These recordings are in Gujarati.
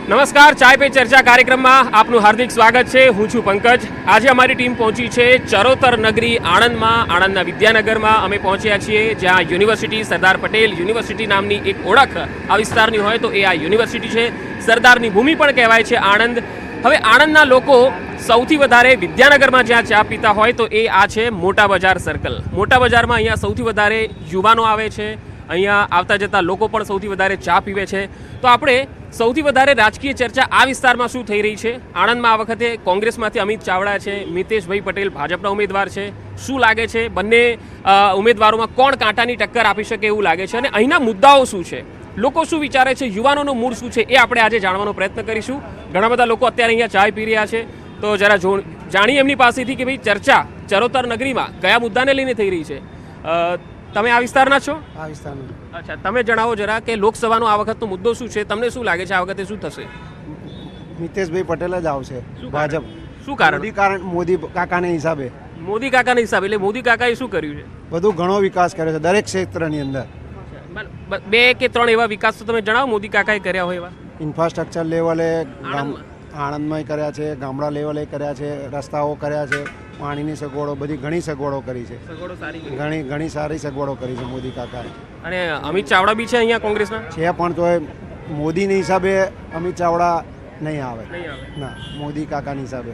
નમસ્કાર, ચાય પે ચર્ચા કાર્યક્રમમાં આપનું હાર્દિક સ્વાગત છે. હું છું પંકજ. આજે અમારી ટીમ પહોંચી છે ચરોતર નગરી આણંદમાં. આણંદના વિદ્યાનગરમાં અમે પહોંચ્યા છીએ, જ્યાં યુનિવર્સિટી સરદાર પટેલ યુનિવર્સિટી નામની એક ઓળખ આ વિસ્તારની હોય તો એ આ યુનિવર્સિટી છે. સરદારની ભૂમિ પણ કહેવાય છે આણંદ. હવે આણંદના લોકો સૌથી વધારે વિદ્યાનગરમાં જ્યાં ચા પીતા હોય તો એ આ છે મોટા બજાર સર્કલ. મોટા બજારમાં અહીંયા સૌથી વધારે યુવાનો આવે છે. અહીંયા આવતા જતા લોકો પણ સૌથી વધારે ચા પીવે છે. તો આપણે સૌથી વધારે રાજકીય ચર્ચા આ વિસ્તારમાં શું થઈ રહી છે? આણંદમાં આ વખતે કોંગ્રેસમાંથી અમિત ચાવડા છે, મિતેશભાઈ પટેલ ભાજપના ઉમેદવાર છે. શું લાગે છે બંને ઉમેદવારોમાં કોણ કાંટાની ટક્કર આપી શકે એવું લાગે છે? અને અહીંના મુદ્દાઓ શું છે, લોકો શું વિચારે છે, યુવાનોનું મૂળ શું છે, એ આપણે આજે જાણવાનો પ્રયત્ન કરીશું. ઘણા બધા લોકો અત્યારે અહીંયા ચાય પી રહ્યા છે, તો જરા જાણીએ એમની પાસેથી કે ભાઈ ચર્ચા ચરોતર નગરીમાં કયા મુદ્દાને લઈને થઈ રહી છે. તમે આ વિસ્તારના છો? આ વિસ્તારનું. અચ્છા, તમે જણાવો જરા કે લોકસભાનો આ વખતનો મુદ્દો શું છે? તમને શું લાગે છે આ વખતે શું થશે? મિતેશભાઈ પટેલ જ આવશે. ભાજપ. શું કારણ? મોદી કાકાના હિસાબે. મોદી કાકાના હિસાબે એટલે મોદી કાકાએ શું કર્યું છે? બધું ઘણો વિકાસ કર્યો છે દરેક ક્ષેત્રની અંદર. બે કે ત્રણ એવા વિકાસ તો તમે જણાવો મોદી કાકાએ કર્યા હોય એવા. ઇન્ફ્રાસ્ટ્રક્ચર લેવલે આણંદમાં કર્યા છે, ગામડા લેવલે કર્યા છે, રસ્તાઓ કર્યા છે, પાણીની સગવડો, બધી ઘણી સગવડો કરી છે. ઘણી સારી સગવડો કરી છે મોદી કાકાએ. અને અમિત ચાવડા બી છે અહીંયા કોંગ્રેસના છે, પણ તો મોદીના હિસાબે અમિત ચાવડા નહીં આવે. ના, મોદી કાકાના હિસાબે.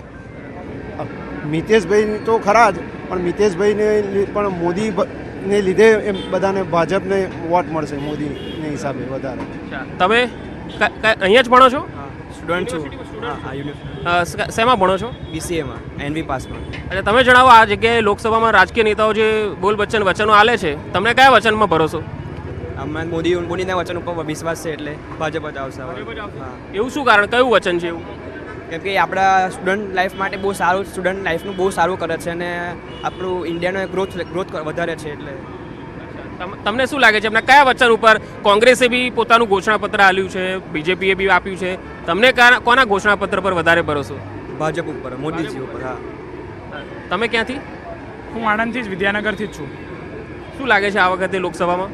મિતેશભાઈ તો ખરા જ, પણ મિતેશભાઈને પણ મોદીને લીધે એમ બધાને ભાજપને વોટ મળશે મોદીને હિસાબે વધારે. તમે અહીંયા જ ભણો છો? સ્ટુડન્ટ છું. શેમાં ભણો છો? બીસીએમાં, એનવી પાસમાં. અને તમે જણાવો, આ જગ્યાએ લોકસભામાં રાજકીય નેતાઓ જે વચનો આલે છે, તમને કયા વચનમાં ભરોસો? અમને મોદીના વચન ઉપર વિશ્વાસ છે, એટલે ભાજપ જ આવશે. એવું શું કારણ? કયું વચન છે એવું? કેમ કે આપણા સ્ટુડન્ટ લાઈફ માટે બહુ સારું, સ્ટુડન્ટ લાઈફનું બહુ સારું કરે છે અને આપણું ઇન્ડિયાનો ગ્રોથ વધારે છે. એટલે તમને શું લાગે છે એમના કયા વચન ઉપર? કોંગ્રેસે બી પોતાનું ઘોષણાપત્ર આપ્યું છે, બીજેપીએ બી આપ્યું છે. તમને કોના ઘોષણાપત્ર પર વધારે ભરોસો? ભાજપ ઉપર, મોદીજી ઉપર. હા. તમે ક્યાંથી? હું આણંદથી જ, વિદ્યાનગરથી જ છું. શું લાગે છે આ વખતે લોકસભામાં?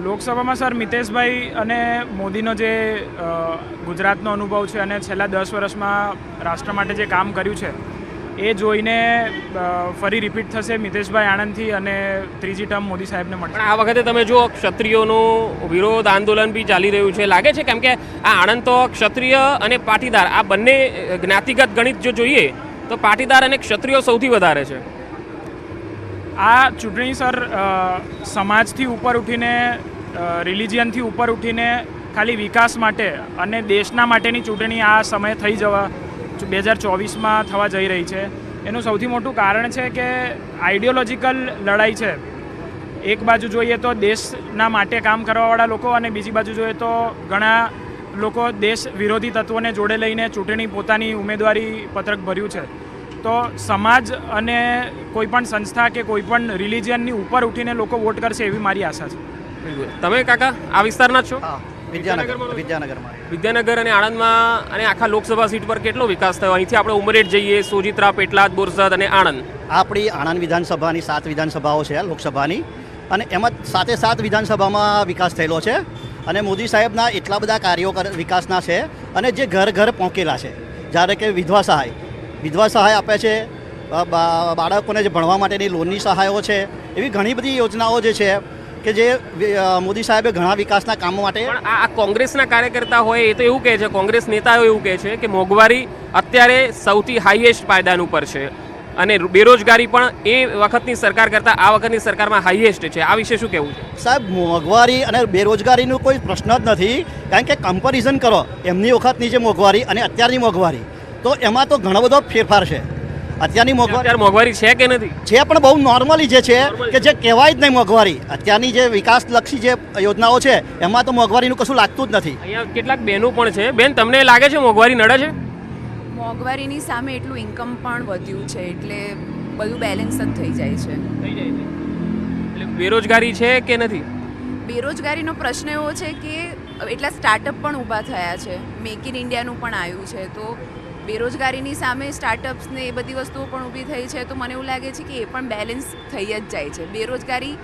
લોકસભામાં સર મિતેશભાઈ અને મોદીનો જે ગુજરાતનો અનુભવ છે અને છેલ્લા 10 વર્ષમાં રાષ્ટ્ર માટે જે કામ કર્યું છે એ જોઈને ફરી રિપીટ થશે મિતેશભાઈ આણંદથી અને ત્રીજી ટર્મ મોદી સાહેબને મળશે. આ વખતે તમે જો ક્ષત્રિયોનો વિરોધ આંદોલન બી ચાલી રહ્યું છે, લાગે છે? કેમ કે આ આણંદ તો ક્ષત્રિય અને પાટીદાર આ બંને જ્ઞાતિગત ગણિત જો જોઈએ તો પાટીદાર અને ક્ષત્રિયો સૌથી વધારે છે. આ ચૂંટણી સર સમાજથી ઉપર ઉઠીને, રિલિજિયનથી ઉપર ઉઠીને ખાલી વિકાસ માટે અને દેશના માટેની ચૂંટણી આ સમયે થઈ જવા 2024માં થવા જઈ રહી છે. એનું સૌથી મોટું કારણ છે કે આઈડિયોલોજીકલ લડાઈ છે. એક બાજુ જોઈએ તો દેશના માટે કામ કરવાવાળા લોકો અને બીજી બાજુ જોઈએ તો ઘણા લોકો દેશ વિરોધી તત્વોને જોડે લઈને ચૂંટણી પોતાની ઉમેદવારી પત્રક ભર્યું છે. તો સમાજ અને કોઈપણ સંસ્થા કે કોઈપણ રિલિજિયનની ઉપર ઉઠીને લોકો વોટ કરશે એવી મારી આશા છે. તમે કાકા આ વિસ્તારના છો? વિદ્યાનગર અને આણંદમાં અને આખા લોકસભા સીટ પર કેટલો વિકાસ થયો? અહીંથી આપણે ઉમરેઠ જઈએ, સોજિત્રા, પેટલાદ, બોરસદ અને આણંદ. આપણી આણંદ વિધાનસભાની 7 વિધાનસભાઓ છે લોકસભાની, અને એમાં 7 વિધાનસભામાં વિકાસ થયેલો છે. અને મોદી સાહેબના એટલા બધા કાર્યો વિકાસના છે, અને જે ઘર ઘર પહોંચેલા છે. જ્યારે કે વિધવા સહાય આપે છે, બાળકોને જે ભણવા માટેની લોનની સહાયો છે, એવી ઘણી બધી યોજનાઓ જે છે કે જે મોદી સાહેબે ઘણા વિકાસના કામો માટે. પણ આ કોંગ્રેસના કાર્યકર્તા હોય એ તો એવું કહે છે, કોંગ્રેસ નેતાઓ એવું કહે છે કે મોંઘવારી અત્યારે સૌથી હાઈએસ્ટ પાયદાન ઉપર છે અને બેરોજગારી પણ એ વખતની સરકાર કરતાં આ વખતની સરકારમાં હાઈએસ્ટ છે. આ વિશે શું કહેવું છે? સાહેબ, મોંઘવારી અને બેરોજગારીનો કોઈ પ્રશ્ન જ નથી. કારણ કે કમ્પેરિઝન કરો એમની વખતની જે મોંઘવારી અને અત્યારની મોંઘવારી, તો એમાં તો ઘણો બધો ફેરફાર છે. અત્યારની મોંઘવારી છે કે નથી? છે, પણ બહુ નોર્મલી જે છે કે જે કહેવાય જ નહીં મોંઘવારી. અત્યારની જે વિકાસલક્ષી જે યોજનાઓ છે એમાં તો મોંઘવારીનું કશું લાગતું જ નથી. અહીંયા કેટલાક બહેનો પણ છે. બેન, તમને લાગે છે મોંઘવારી નડે છે? મોંઘવારીની સામે એટલું ઇન્કમ પણ વધ્યું છે, એટલે બધું બેલેન્સ જ થઈ જાય છે. એટલે બેરોજગારી છે કે નથી? બેરોજગારીનો પ્રશ્ન એવો છે કે એટલા સ્ટાર્ટઅપ પણ ઊભા થયા છે, મેક ઇન ઇન્ડિયાનું પણ આવ્યું છે. તો બેરોજગારીની સામે સ્ટાર્ટઅપ્સને એ બધી વસ્તુઓ પણ ઊભી થઈ છે. તો મને એવું લાગે છે કે એ પણ બેલેન્સ થઈ જ જાય છે. બેરોજગારી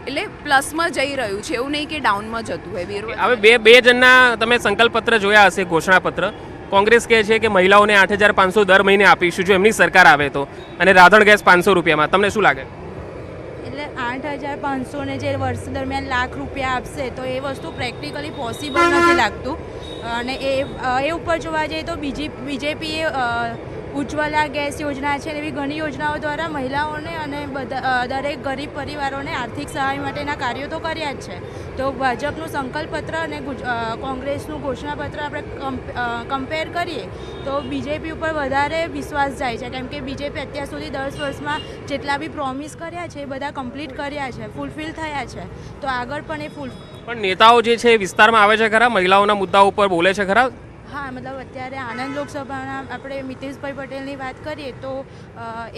એટલે પ્લસમાં જઈ રહ્યું છે, એવું નહીં કે ડાઉનમાં જતું હોય. હવે બે જણના તમે સંકલ્પ પત્ર જોયા હશે, ઘોષણાપત્ર. કોંગ્રેસ કહે છે કે મહિલાઓને 8,500 દર મહિને આપીશું જો એમની સરકાર આવે તો, અને રાધણ ગેસ 500 રૂપિયામાં. તમને શું લાગે? એટલે 8,500 ને જે વર્ષ દરમિયાન લાખ રૂપિયા આપશે તો એ વસ્તુ પ્રેક્ટિકલી પોસિબલ નથી લાગતું. અને એ ઉપર જોવા જઈએ તો બીજેપીએ ઉજ્જવલા ગેસ યોજના છે એવી ઘણી યોજનાઓ દ્વારા મહિલાઓને અને દરેક ગરીબ પરિવારોને આર્થિક સહાય માટેના કાર્યો તો કર્યા જ છે. તો ભાજપનું સંકલ્પપત્ર અને કોંગ્રેસનું ઘોષણાપત્ર આપણે કમ્પેર કરીએ તો બીજેપી ઉપર વધારે વિશ્વાસ જાય છે, કેમ કે બીજેપી અત્યાર સુધી 10 વર્ષમાં જેટલા બી પ્રોમિસ કર્યા છે એ બધા કમ્પ્લીટ કર્યા છે, ફૂલફિલ થયા છે. તો આગળ પણ એ પણ નેતાઓ જે છે એ વિસ્તારમાં આવે છે ખરા, મહિલાઓના મુદ્દાઓ ઉપર બોલે છે ખરા? હા, મતલબ અત્યારે આણંદ લોકસભાના આપણે મિતેશભાઈ પટેલની વાત કરીએ તો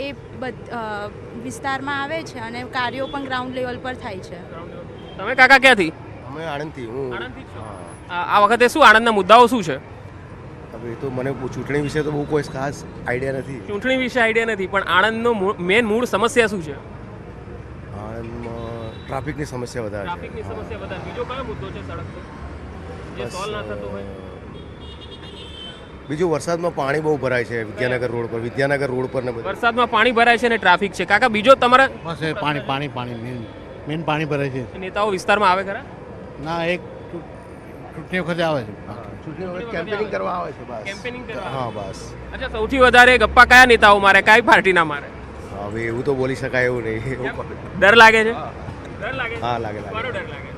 એ વિસ્તારમાં આવે છે અને કાર્યો પણ ગ્રાઉન્ડ લેવલ પર થાય છે. તમે કાકા ક્યાંથી? અમે આણંદથી. હું આણંદથી છો? આ વખતે શું આણંદના મુદ્દાઓ શું છે? હવે તો મને ચૂંટણી વિશે તો બહુ કોઈ ખાસ આઈડિયા નથી. ચૂંટણી વિશે આઈડિયા નથી, પણ આણંદનો મૂળ સમસ્યા શું છે? આણંદમાં ટ્રાફિકની સમસ્યા વધારે છે. ટ્રાફિકની સમસ્યા વધારે. બીજો કયો મુદ્દો છે સડક પર જે સોલ્વ ના થતો હોય? બીજું વરસાદમાં પાણી બહુ ભરાય છે વિદ્યાનગર રોડ પર. વિદ્યાનગર રોડ પર ને બધું વરસાદમાં પાણી ભરાય છે અને ટ્રાફિક છે. કાકા બીજો તમારા બસ એ પાણી મેન પાણી ભરાય છે. નેતાઓ વિસ્તારમાં આવે ખરા? ના, એક ચૂંટણી વખતે આવે છે. ચૂંટણી વખતે કેમ્પેનિંગ કરવા આવે છે બસ. કેમ્પેનિંગ કરવા. હા બસ. અચ્છા, સૌથી વધારે ગપ્પા કયા નેતાઓ મારે, કઈ પાર્ટીના મારે? હવે એવું તો બોલી શકાય એવું નહીં. ડર લાગે છે? ડર લાગે છે? હા લાગે કોનો લાગે. ડર લાગે?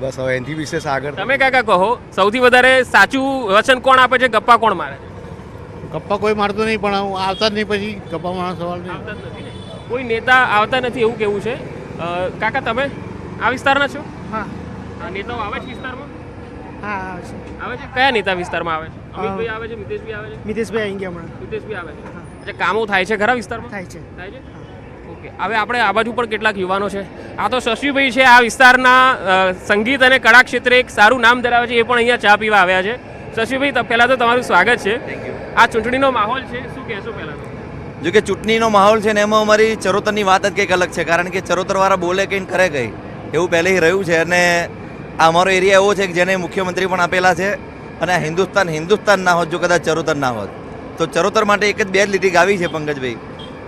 બસ હવે એનાથી વિશેષ આગળ તમે કાકા કહો, સૌથી વધારે સાચું વચન કોણ આપે છે, ગપ્પા કોણ મારે? ગપ્પા કોઈ મારતું નહીં, પણ આવતા જ નહીં પછી ગપ્પા મારવાનો સવાલ નહીં. આવતા જ નથી ને? કોઈ નેતા આવતા નથી એવું કેવું છે. કાકા તમે આ વિસ્તારના છો? હા. નેતાઓ આવે છે વિસ્તારમાં? હા, આવે છે. આવે છે? કયા નેતા વિસ્તારમાં આવે છે? અમિતભાઈ આવે છે, મિતેશભાઈ આવે છે? મિતેશભાઈ આવી ગયા હમણાં. મિતેશભાઈ આવે છે. અચ્છા, કામો થાય છે ખરા વિસ્તારમાં? થાય છે. થાય છે? ઓકે, હવે આપણે આ બાજુ પણ કેટલાક યુવાનો છે. આ તો શશીભાઈ છે, આ વિસ્તારના સંગીત અને કળા ક્ષેત્રે એક સારું નામ ધરાવે છે, એ પણ અહીંયા ચા પીવા આવ્યા છે. શશીભાઈ, પહેલાં તો તમારું સ્વાગત છે. આ ચૂંટણીનો માહોલ છે, શું કહેશો પહેલાં તો? જો કે ચૂંટણીનો માહોલ છે ને એમાં અમારી ચરોતરની વાત જ કંઈક અલગ છે, કારણ કે ચરોતરવાળા બોલે કંઈ કરે કંઈ એવું પહેલેથી રહ્યું છે. અને આ અમારો એરિયા એવો છે કે જેને મુખ્યમંત્રી પણ આપેલા છે. અને આ હિન્દુસ્તાન ના હોત જો કદાચ ચરોતર ના હોત તો ચરોતર માટે એક જ બે જ લીટી ગાવી છે પંકજભાઈ.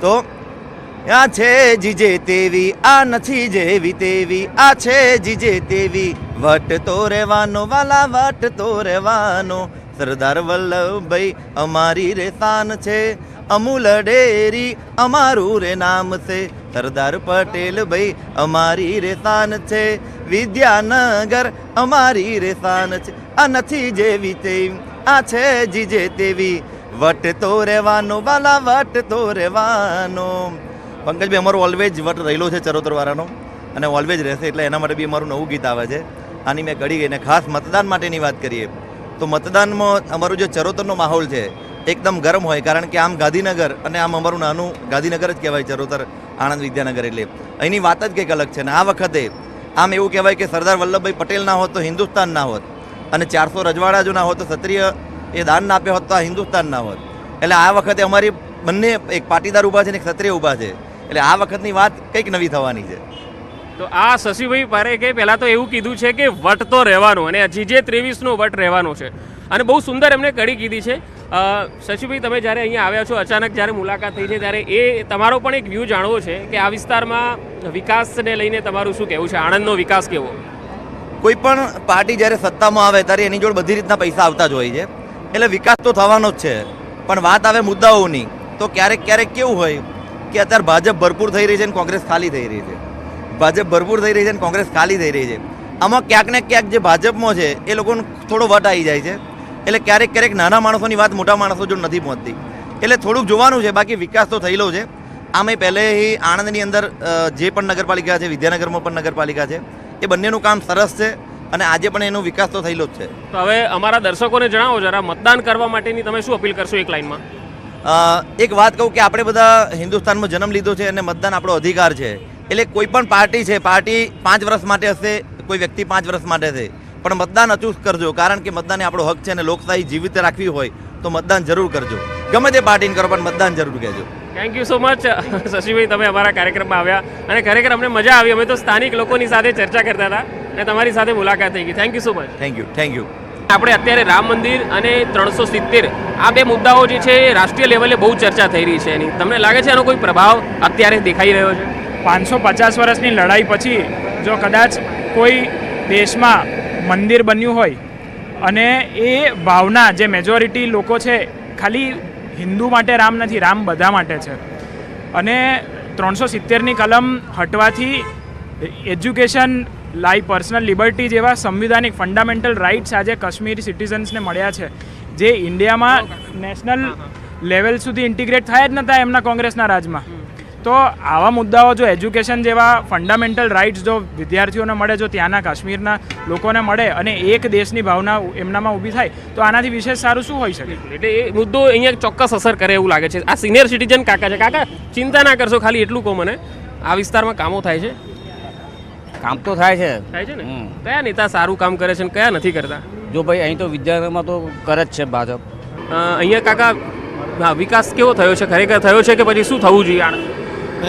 તો આ છે જીજે તેવી, આ નથી જેવી તેવી, આ છે જીજે તેવી, વટ તો રહેવાનો વાલા, વટ તો રહેવાનો. સરદાર વલ્લભભાઈ અમારી રે શાન છે, અમૂલ ડેરી અમારું રે નામ છે. સરદાર પટેલ ભાઈ અમારી રે શાન છે, વિદ્યાનગર અમારી રે શાન છે. આ નથી જેવી તેવી, આ છે જીજે તેવી, વટ તો રહેવાનો વાલા, વટ તો રહેવાનો. પંકજભાઈ, અમારો ઓલવેજ વટ રહેલો છે ચરોતરવાળાનો અને ઓલવેજ રહેશે, એટલે એના માટે બી અમારું નવું ગીત આવે છે. આની મેં ઘડી ગઈને ખાસ મતદાન માટેની વાત કરીએ તો મતદાનમાં અમારું જે ચરોતરનો માહોલ છે એકદમ ગરમ હોય, કારણ કે આમ ગાંધીનગર અને આમ અમારું નાનું ગાંધીનગર જ કહેવાય ચરોતર, આણંદ વિદ્યાનગર. એટલે અહીંની વાત જ કંઈક અલગ છે. અને આ વખતે આમ એવું કહેવાય કે સરદાર વલ્લભભાઈ પટેલ ના હોત તો હિન્દુસ્તાન ના હોત, અને 400 રજવાડા જો ના હોત તો ક્ષત્રિય એ દાન ના આપ્યો હોત તો આ હિન્દુસ્તાન ના હોત. એટલે આ વખતે અમારી બંને એક પાટીદાર ઊભા છે અને એક ક્ષત્રિય ઊભા છે, એટલે આ વખતની વાત કંઈક નવી થવાની છે. તો આ શશીભાઈ પારેખે પહેલાં તો એવું કીધું છે કે વટ તો રહેવાનો, અને જીજે 23નો વટ રહેવાનો છે, અને બહુ સુંદર એમને કડી કીધી છે. શશીભાઈ, તમે જ્યારે અહીંયા આવ્યા છો, અચાનક જ્યારે મુલાકાત થઈ છે, ત્યારે એ તમારો પણ એક વ્યૂ જાણવો છે કે આ વિસ્તારમાં વિકાસને લઈને તમારું શું કહેવું છે? આણંદનો વિકાસ કેવો? કોઈ પણ પાર્ટી જ્યારે સત્તામાં આવે ત્યારે એની જોડે બધી રીતના પૈસા આવતા જ હોય છે, એટલે વિકાસ તો થવાનો જ છે. પણ વાત આવે મુદ્દાઓની તો ક્યારેક કેવું હોય કે અત્યારે ભાજપ ભરપૂર થઈ રહી છે અને કોંગ્રેસ ખાલી થઈ રહી છે. ભાજપ ભરપૂર થઈ રહી છે અને કોંગ્રેસ ખાલી થઈ રહી છે. આમાં ક્યાંક ને ક્યાંક જે ભાજપમાં છે એ લોકોને થોડો વટ આવી જાય છે, એટલે ક્યારેક નાના માણસોની વાત મોટા માણસો જો નથી પહોંચતી, એટલે થોડુંક જોવાનું છે. બાકી વિકાસ તો થયેલો છે. આમે પહેલેથી આણંદની અંદર જે પણ નગરપાલિકા છે, વિદ્યાનગરમાં પણ નગરપાલિકા છે, એ બંનેનું કામ સરસ છે અને આજે પણ એનો વિકાસ તો થયેલો જ છે. તો હવે અમારા દર્શકોને જણાવો જરા, મતદાન કરવા માટેની તમે શું અપીલ કરશો એક લાઈનમાં? એક વાત કહું કે આપણે બધા હિન્દુસ્તાનમાં જન્મ લીધો છે અને મતદાન આપણો અધિકાર છે. એટલે કોઈ પણ પાર્ટી છે, પાર્ટી 5 વર્ષ માટે હશે, કોઈ વ્યક્તિ 5 વર્ષ માટે છે, પણ મતદાન અચૂક કરજો, કારણ કે મતદાન એ આપણો હક છે અને લોકશાહી જીવિત રાખવી હોય તો મતદાન જરૂર કરજો. ગમે તે પાર્ટીને કરો પણ મતદાન જરૂર કહેજો. થેન્ક યુ સો મચ શશીભાઈ, તમે અમારા કાર્યક્રમમાં આવ્યા અને ખરેખર અમને મજા આવી. અમે તો સ્થાનિક લોકોની સાથે ચર્ચા કરતા હતા અને તમારી સાથે મુલાકાત થઈ ગઈ. Thank you so much. Thank you. આપણે અત્યારે રામ મંદિર અને 370 આ બે મુદ્દાઓ જે છે રાષ્ટ્રીય લેવલે બહુ ચર્ચા થઈ રહી છે એની. તમને લાગે છે એનો કોઈ પ્રભાવ અત્યારે દેખાઈ રહ્યો છે? 550 વર્ષની લડાઈ પછી જો કદાચ કોઈ દેશમાં મંદિર બન્યું હોય અને એ ભાવના જે મેજોરિટી લોકો છે, ખાલી હિન્દુ માટે રામ નથી, રામ બધા માટે છે, અને 370ની કલમ હટવાથી એજ્યુકેશન, લાઈફ, પર્સનલ લિબર્ટી જેવા સંવિધાનિક ફંડામેન્ટલ રાઇટ્સ આજે કાશ્મીરી સિટીઝન્સને મળ્યા છે, જે ઇન્ડિયામાં નેશનલ લેવલ સુધી ઇન્ટિગ્રેટ થયા જ નહોતા એમના કોંગ્રેસના રાજમાં. તો આવા મુદ્દાઓ જો એજ્યુકેશન જેવા ફંડામેન્ટલ રાઇટ્સ જો વિદ્યાર્થીઓને મળે, જો ત્યાંના કાશ્મીરના લોકોને મળે અને એક દેશની ભાવના એમનામાં ઊભી થાય, તો આનાથી વિશેષ સારું શું હોઈ શકે? એટલે એ મુદ્દો અહીંયા ચોક્કસ અસર કરે એવું લાગે છે. આ સિનિયર સિટીઝન કાકા છે. કાકા, ચિંતા ના કરશો, ખાલી એટલું કહો મને, આ વિસ્તારમાં કામો થાય છે? કામ તો થાય છે. થાય છે ને? કયા નેતા સારું કામ કરે છે ને કયા નથી કરતા? જો ભાઈ અહીં તો વિદ્યાનગરમાં તો કરે જ છે ભાજપ. અહીંયા કાકા વિકાસ કેવો થયો છે? ખરેખર થયો છે કે પછી શું થવું જોઈએ?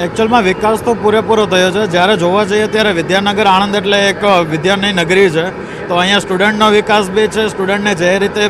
એકચ્યુઅલમાં વિકાસ તો પૂરેપૂરો થયો છે. જ્યારે જોવા જઈએ ત્યારે વિદ્યાનગર આણંદ એટલે એક વિદ્યાની નગરી છે. તો અહીંયા સ્ટુડન્ટનો વિકાસ બી છે. સ્ટુડન્ટને જે રીતે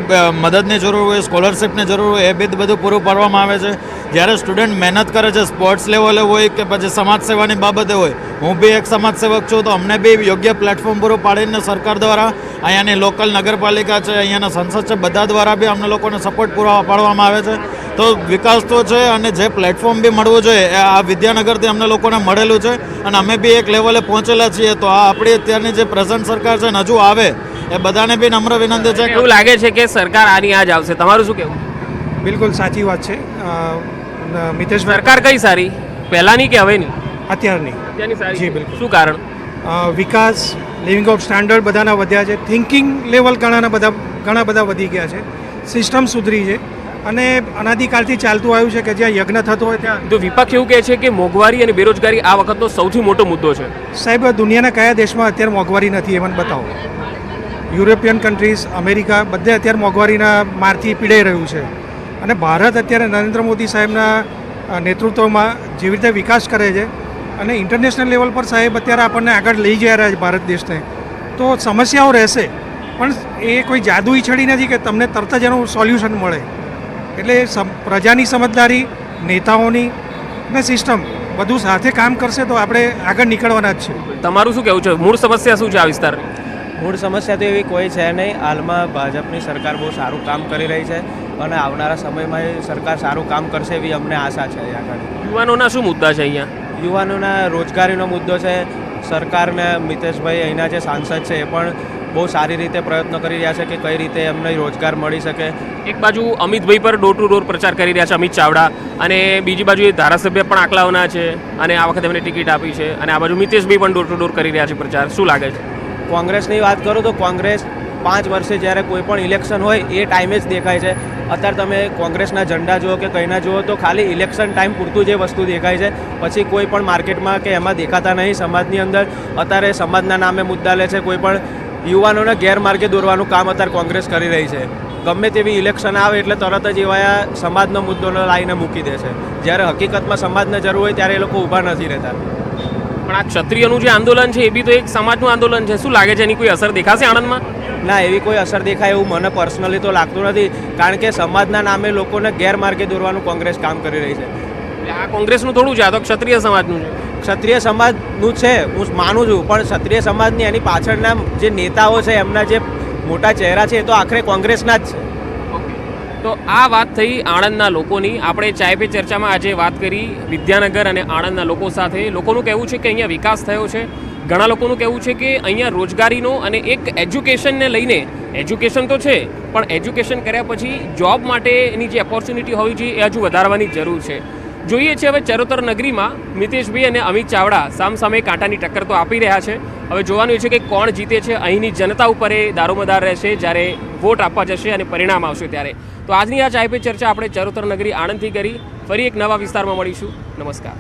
મદદની જરૂર હોય, સ્કોલરશિપની જરૂર હોય, એ બી બધું પૂરું પાડવામાં આવે છે. જ્યારે સ્ટુડન્ટ મહેનત કરે છે, સ્પોર્ટ્સ લેવલે હોય કે પછી સમાજ સેવાની બાબતે હોય, હું બી એક સમાજ સેવક છું, તો અમને બી યોગ્ય પ્લેટફોર્મ પૂરું પાડીને સરકાર દ્વારા, અહીંયાની લોકલ નગરપાલિકા છે, અહીંયાના સંસદ છે, બધા દ્વારા બી અમને લોકોને સપોર્ટ પૂરો પાડવામાં આવે છે. તો વિકાસ તો છે, અને જે પ્લેટફોર્મ બી મળવું જોઈએ એ આ વિદ્યાનગરથી અમને લોકોને મળેલું છે, અને અમે બી એક લેવલે પહોંચેલા છીએ. તો આ આપણી અત્યારની જે પ્રેઝન્ટ સરકાર છે ને હજુ આવે, એ બધાને બી નમ્ર વિનંતી છે. એવું લાગે છે કે સરકાર આની આજ આવશે, તમારું શું કહેવું? બિલકુલ સાચી વાત છે. મિતેશભાઈ, સરકાર કઈ સારી, પહેલાની કે હવેની? અત્યારની. અત્યારની સારી. જી બિલકુલ. શું કારણ? વિકાસ, લિવિંગ ઓફ સ્ટાન્ડર્ડ બધાના વધ્યા છે, થિંકિંગ લેવલ ઘણા બધા વધી ગયા છે, સિસ્ટમ સુધરી છે, અને અનાદિકાળથી ચાલતું આવ્યું છે કે જ્યાં યજ્ઞ થતો હોય ત્યાં. તો વિપક્ષ એવું કહે છે કે મોંઘવારી અને બેરોજગારી આ વખતનો સૌથી મોટો મુદ્દો છે. સાહેબ, દુનિયાના કયા દેશમાં અત્યારે મોંઘવારી નથી એ મને બતાવો. યુરોપિયન કન્ટ્રીઝ, અમેરિકા, બધે અત્યારે મોંઘવારીના મારથી પીડાઈ રહ્યું છે. અને ભારત અત્યારે નરેન્દ્ર મોદી સાહેબના નેતૃત્વમાં જેવી રીતે વિકાસ કરે છે અને ઇન્ટરનેશનલ લેવલ પર સાહેબ અત્યારે આપણને આગળ લઈ જઈ રહ્યા છે ભારત દેશને, તો સમસ્યાઓ રહેશે, પણ એ કોઈ જાદુઈ છડી નથી કે તમને તરત જ એનું સોલ્યુશન મળે. એટલે પ્રજાની સમજદારી, નેતાઓની ને સિસ્ટમ બધું સાથે કામ કરશે તો આપણે આગળ નીકળવાના જ છે. તમારું શું કહેવું છે? મૂળ સમસ્યા શું છે આ વિસ્તારની? મૂળ સમસ્યા તો એવી કોઈ છે નહીં. હાલમાં ભાજપની સરકાર બહુ સારું કામ કરી રહી છે અને આવનારા સમયમાં એ સરકાર સારું કામ કરશે એવી અમને આશા છે. આગળ યુવાનોના શું મુદ્દા છે અહીંયા? યુવાનોના રોજગારીનો મુદ્દો છે. સરકારને મિતેશભાઈ અહીંના જે સાંસદ છે એ પણ બહુ સારી રીતે પ્રયત્નો કરી રહ્યા છે કે કઈ રીતે એમને રોજગાર મળી શકે. એક બાજુ અમિતભાઈ પર ડોર ટુ ડોર પ્રચાર કરી રહ્યા છે અમિત ચાવડા, અને બીજી બાજુ ધારાસભ્ય પણ આંકલાવના છે અને આ વખતે એમને ટિકિટ આપી છે, અને આ બાજુ મિતેશભાઈ પણ ડોર ટુ ડોર કરી રહ્યા છે પ્રચાર. શું લાગે છે? કોંગ્રેસની વાત કરું તો કોંગ્રેસ 5 વર્ષે જ્યારે કોઈ પણ ઇલેક્શન હોય એ ટાઈમે જ દેખાય છે. અત્યારે તમે કોંગ્રેસના ઝંડા જુઓ કે કંઈના જુઓ તો ખાલી ઇલેક્શન ટાઈમ પૂરતું જે વસ્તુ દેખાય છે, પછી કોઈ પણ માર્કેટમાં કે એમાં દેખાતા નહીં. સમાજની અંદર અત્યારે સમાજના નામે મુદ્દા લે છે, કોઈ પણ યુવાનોને ગેરમાર્ગે દોરવાનું કામ અત્યારે કોંગ્રેસ કરી રહી છે. ગમે તેવી ઇલેક્શન આવે એટલે તરત જ એવા સમાજનો મુદ્દોને લાવીને મૂકી દે છે, જ્યારે હકીકતમાં સમાજને જરૂર હોય ત્યારે એ લોકો ઊભા નથી રહેતા. પણ આ ક્ષત્રિયનું જે આંદોલન છે એ બી તો એક સમાજનું આંદોલન છે. શું લાગે છે એની કોઈ અસર દેખાશે આણંદમાં? ના, એવી કોઈ અસર દેખાય એવું મને પર્સનલી તો લાગતું નથી, કારણ કે સમાજના નામે લોકોને ગેરમાર્ગે દોરવાનું કોંગ્રેસ કામ કરી રહી છે. આ કોંગ્રેસનું થોડું છે, આ તો ક્ષત્રિય સમાજનું છે. ક્ષત્રિય સમાજનું છે હું માનું છું, પણ ક્ષત્રિય સમાજની એની પાછળના જે નેતાઓ છે એમના જે મોટા ચહેરા છે એ તો આખરે કોંગ્રેસના જ છે. તો આ વાત થઈ આણંદના લોકોની. આપણે ચાય પે ચર્ચામાં આજે વાત કરી વિદ્યાનગર અને આણંદના લોકો સાથે. લોકોનું કહેવું છે કે અહીંયા વિકાસ થયો છે. ઘણા લોકોનું કહેવું છે કે અહીંયા રોજગારીનો અને એક એજ્યુકેશનને લઈને, એજ્યુકેશન તો છે પણ એજ્યુકેશન કર્યા પછી જોબ માટેની જે ઓપોર્ચ્યુનિટી હોવી જોઈએ એ હજુ વધારવાની જરૂર છે. જોઈએ છે હવે ચરોતર નગરીમાં મિતેશભાઈ અને અમિત ચાવડા સામસામે કાંટાની ટક્કર તો આપી રહ્યા છે. હવે જોવાનું છે કે કોણ જીતે છે. અહીંની જનતા ઉપર એ દારોમદાર રહેશે જ્યારે વોટ આપવા જશે અને પરિણામ આવશે ત્યારે. તો આજની આ ચાય પે ચર્ચા આપણે ચરોતર નગરી આણંદથી કરી. ફરી એક નવા વિસ્તારમાં મળીશું. નમસ્કાર.